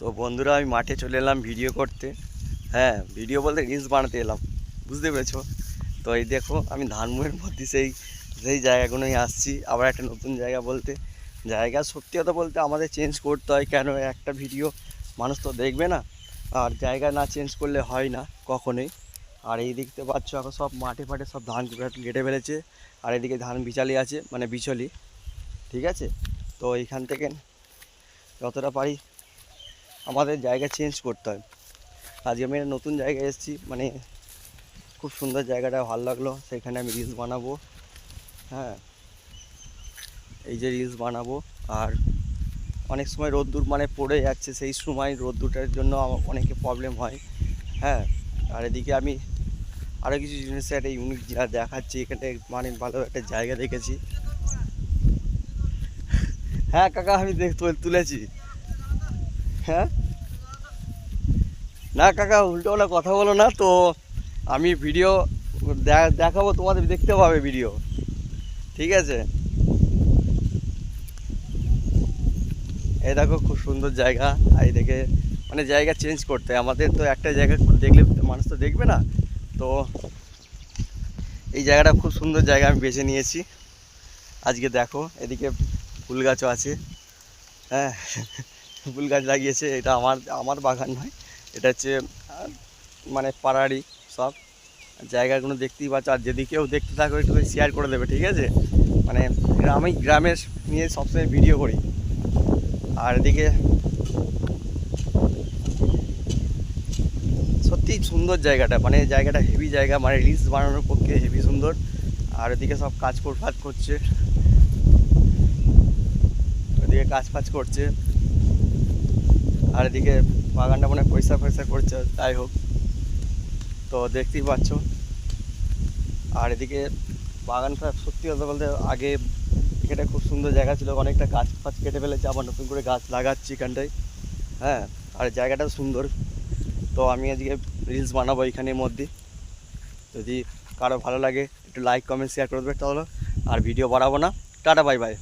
তো বন্ধুরা, আমি মাঠে চলে এলাম ভিডিও করতে। হ্যাঁ, ভিডিও বলতে রিলস বানাতে এলাম, বুঝতে পেরেছো? তো এই দেখো, আমি ধানমুয়ের মধ্যে সেই সেই জায়গাগুলোই আসছি। আবার একটা নতুন জায়গা বলতে, জায়গা সত্যি কথা বলতে আমাদের চেঞ্জ করতে হয়। কেন, একটা ভিডিও মানুষ তো দেখবে না, আর জায়গা না চেঞ্জ করলে হয় না কখনোই। আর এই দেখতে পাচ্ছ, এখন সব মাঠে ফাটে সব ধান কেটে ফেলেছে। আর এদিকে ধান বিচালি আছে, মানে বিচলি, ঠিক আছে? তো এইখান থেকে যতটা পারি আমাদের জায়গা চেঞ্জ করতে হয়। আজকে আমি একটা নতুন জায়গায় এসেছি, মানে খুব সুন্দর জায়গাটা, ভালো লাগলো। সেখানে আমি রিলস বানাবো। হ্যাঁ, এই যে রিলস বানাবো। আর অনেক সময় রোদ্দুর মানে পড়ে যাচ্ছে, সেই সময় রোদ্দুরটার জন্য আমার অনেকে প্রবলেম হয়। হ্যাঁ, আর এদিকে আমি আরও কিছু জিনিসের একটা ইউনিক যা দেখাচ্ছি এখানে, মানে ভালো একটা জায়গা দেখেছি। হ্যাঁ কাকা, আমি তুলেছি। হ্যাঁ, না কাকা, উল্টো পাল্টা কথা বলো না তো। আমি ভিডিও দেখাবো, তোমাদের দেখতে পাবে ভিডিও, ঠিক আছে? এই দেখো, খুব সুন্দর জায়গা। আর এদিকে মানে জায়গা চেঞ্জ করতে হয়। আমাদের তো একটা জায়গা দেখলে মানুষ তো দেখবে না। তো এই জায়গাটা খুব সুন্দর জায়গা আমি বেছে নিয়েছি আজকে। দেখো, এদিকে ফুল গাছও আছে। হ্যাঁ, ফুল গাছ লাগিয়েছে। এটা আমার আমার বাগান নয়, এটা হচ্ছে মানে পাড়ারই সব। জায়গাগুলো দেখতেই পাচ্ছ। আর যদি কেউ দেখতে থাকো, একটু শেয়ার করে দেবে, ঠিক আছে? মানে আমি গ্রামের নিয়ে সবসময় ভিডিও করি। আর এদিকে সত্যিই সুন্দর জায়গাটা, মানে জায়গাটা হেভি জায়গা, মানে রিলস বানানোর পক্ষে হেভি সুন্দর। আর এদিকে সব কাজ ফাজ করছে, ওদিকে কাজ ফাজ করছে। আর এদিকে বাগানটা মনে পয়সা ফয়সা করছে, যাই হোক। তো দেখতেই পাচ্ছ। আর এদিকে বাগানটা সত্যি কথা বলতে আগে এখানে খুব সুন্দর জায়গা ছিল, অনেকটা গাছ ফাছ কেটে ফেলেছে, আবার নতুন করে গাছ লাগাচ্ছি এখানটায়। হ্যাঁ, আর জায়গাটাও সুন্দর। তো আমি আজকে রিলস বানাবো এইখানের মধ্যে। যদি কারো ভালো লাগে একটু লাইক কমেন্ট শেয়ার করে দেবে তাহলে। আর ভিডিও বাড়াবো না। Tata, bye bye.